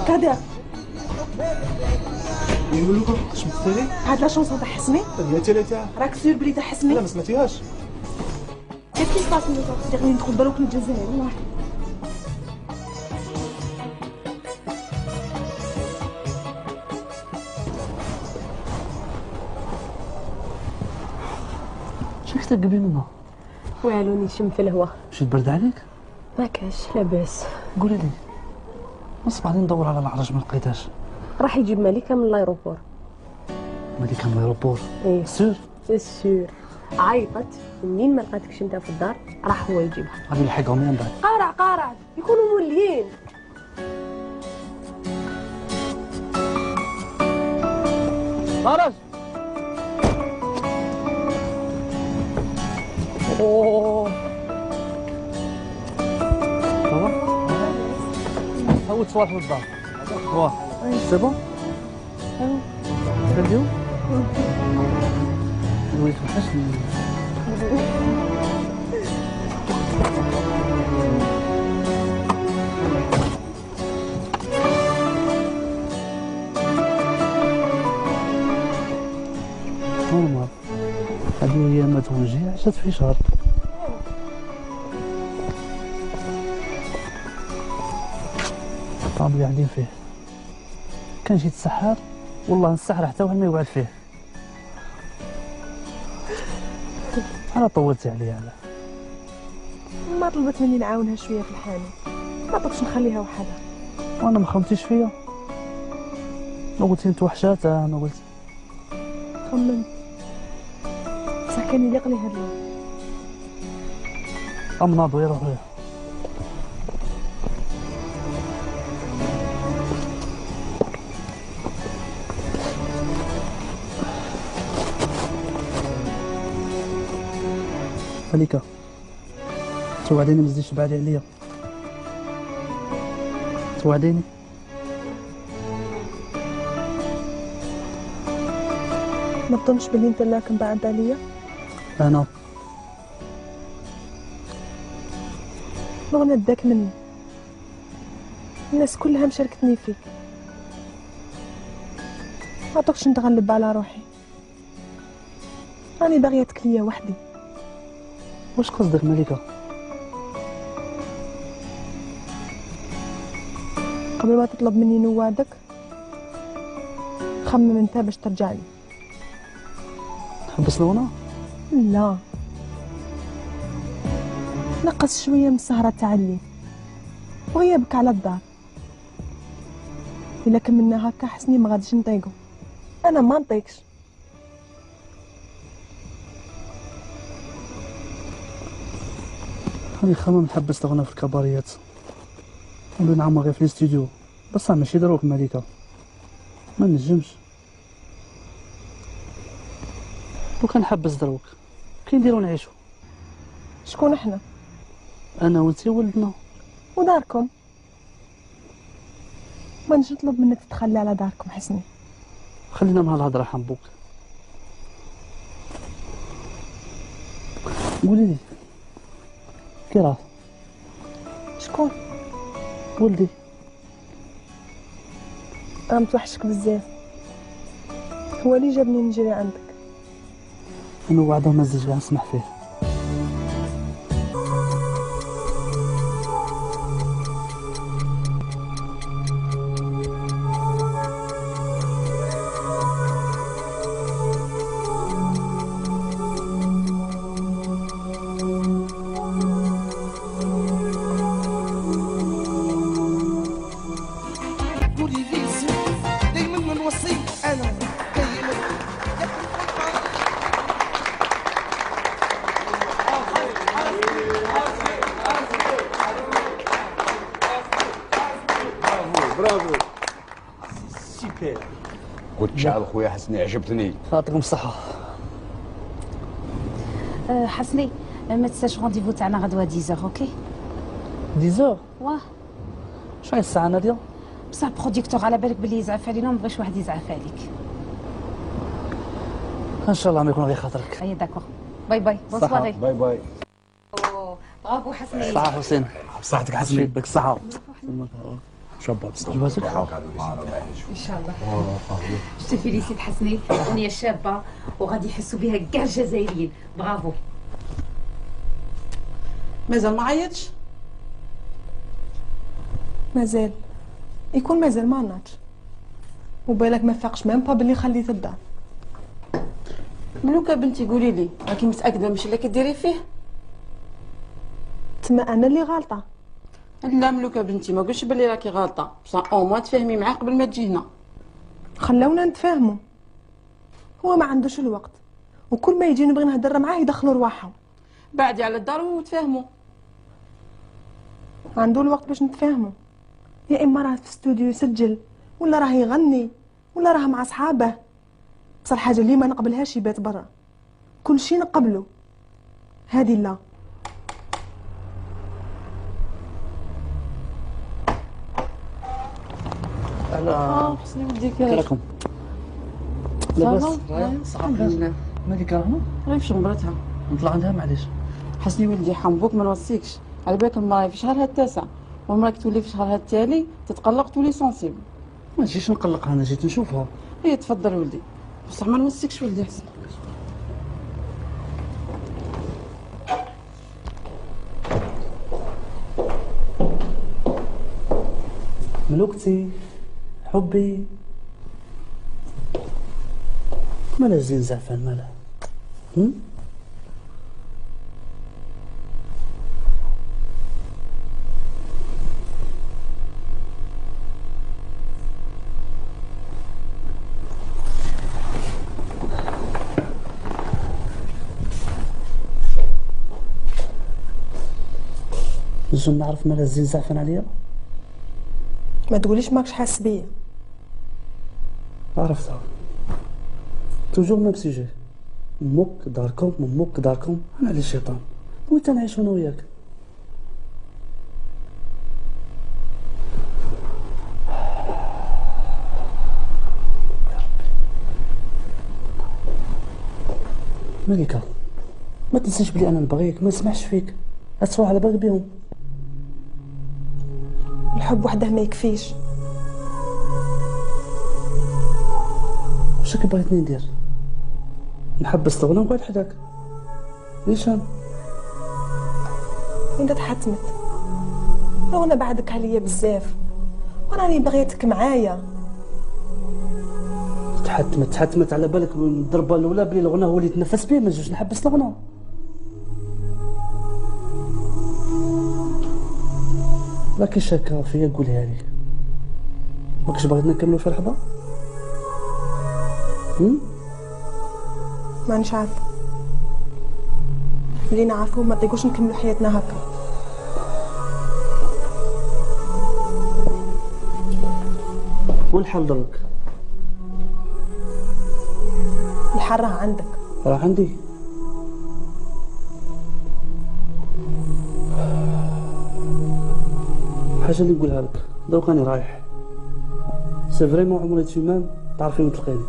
كادر يقولوا لك شمتي هاد لا شونسون تاع حسني هي تاع راك سير بلي تاع حسني لا ما سمعتيهاش. كيف كيسباس تقدري ندخل بالك للجزائر والله شنو كترقبي منها؟ والو نشم في الهواء. مشيت برد عليك؟ ما كاش لاباس. قولي لي نصبح غادي ندور على العرج ما لقيتهاش. راح يجيب مليكه من الايروبور. مليكه من الايروبور؟ ايه سير سير. عيطت منين ما لقاتكش انت في الدار راح هو يجيبها. غادي نلحقهم من بعد. قارع يكونوا موليين. خرج. اوه هاو تصوالح للدار. واه سي بون؟ كنديو؟ وليت وحشني. نورمال هذه هي ما توجيه عشات في شهر. الطابق اللي قاعدين فيه كان جيت السحار والله السحر حتى واحد ما يقعد فيه. انا طولت عليها على ما طلبت مني نعاونها شويه في الحانوت ما طلبتش نخليها وحدها وانا ما خممتيش فيا. ما قلتي انت وحشاتها ما قلت خممت بصح كان يليق لي هاد اليوم. امناض يروح ليه. مليكة توعديني ما تزيدش تبعدي عليا. توعديني؟ ما تظنش بلي انت لا كنبعد عليا. انا لو انا داك مني الناس كلها مشاركتني فيك ما عطوكش نتغلب على روحي. راني باغيتك ليا وحدي. واش قصدك مليكة؟ قبل ما تطلب مني نوادك خمم انت باش ترجع لي. حبس لونا؟ لا نقص شويه من السهره تاع الليل وغيابك على الدار. الا كملنا هكا حسني ما غاديش نطيقو. انا ما نطيقش. راني خمم نحبس لغنا في الكباريات ولو نعمر غير في الاستوديو بصح ماشي دروك مليكة ما نجمش. لو كان نحبس دروك كي نديرو نعيشو؟ شكون احنا؟ انا وانتي ولدنا وداركم. ما نجي نطلب منك تتخلي على داركم حسني. خلينا مع الهضره حنبوك. قولي لي كي راه؟ شكون؟ ولدي. انا متوحشك بزاف. هو اللي جابني نجري عندك. انا وعده ما زلت غنسمح فيه. برافو سيبير. قلت شعب خويا حسني عجبتني. يعطيكم الصحة. حسني ما تنساش رونديفو تاعنا غدوه 10 اوكي؟ 10 واه شحال الساعة نادية؟ بصح البروديكتور على بالك بلي يزعف علينا وما بغيش واحد يزعف عليك. ان شاء الله ما يكون غير خاطرك. اي داكور باي باي بون سواري. باي باي. برافو حسني. صحة حسين. بصحتك حسني. بك الصحة. شابه بصح جوازك ان شاء الله. شتي فيليسيت حسني، اغنيه شابه وغادي يحسوا بها كاع الجزائريين. برافو. مازال ما عيطش؟ مازال يكون مازال ما ناضش، وبالك ما فاقش ميم با بلي خليت الدار. ملوكا بنتي قولي لي، راكي متاكده ماشي اللي كديري فيه؟ تما انا اللي غالطه. لا ملوكا بنتي ما قلتش بلي راكي غالطه، بصح او ما تفهمي معاه قبل ما تجي هنا. خلونا نتفاهموا، هو ما عندوش الوقت، وكل ما يجي نبغي نهضر معاه يدخلوا رواحهم. بعدي على الدار وتفاهموا. عنده الوقت باش نتفاهموا، يا اما راه في استوديو يسجل، ولا راه يغني، ولا راه مع صحابه. بصح الحاجه اللي ما نقبلهاش يبات برا، كل شيء نقبله، هذه لا. على حسني ولدي كي راكم؟ لاباس؟ الحمد لله. مالك راهنا؟ غير في شغلتها. نطلع عندها معليش. حسني ولدي حمبوك ما نوصيكش، على بالك المراه في شهرها التاسع، والمراه تولي في شهرها التالي تتقلق تولي سونسيبل. ما جيتش نقلقها، انا جيت نشوفها. هي تفضل ولدي، بصح ما نوصيكش ولدي حسن. ملوكتي حبي، مالا زين زعفان مالا؟ نجم نعرف مالا زين زعفان عليا؟ ما تقوليش ماكش حاس بيا. عرفتها، توجور ميم سيجي، امك داركم امك داركم، انا على الشيطان، وانت نعيش انا وياك. ملكة ما تنساش بلي انا نبغيك، ما نسمعش فيك، اتصور على بالك بيهم. الحب وحده ما يكفيش. واش راكي بغيتني ندير؟ نحبس الغنى ونقعد حداك؟ ليش انا؟ انت تحتمت، وانا بعدك عليا بزاف، وراني بغيتك معايا. تحتمت على بالك الضربه الاولى بلي الغنى هو اللي يتنفس به، ما نجوش نحبس الغنى. راكي شاكه فيا قوليها لي، ماكش باغيتنا نكملوا في الحظه؟ مانيش عارفه، اللي نعرفو ما نطيقوش نكملوا حياتنا هكا. والحل درك؟ الحل راه عندك. راه عندي. حاجه اللي نقولها لك، دوك راني رايح، سي فريمون عمري تيمان تعرفي وين تلقيني.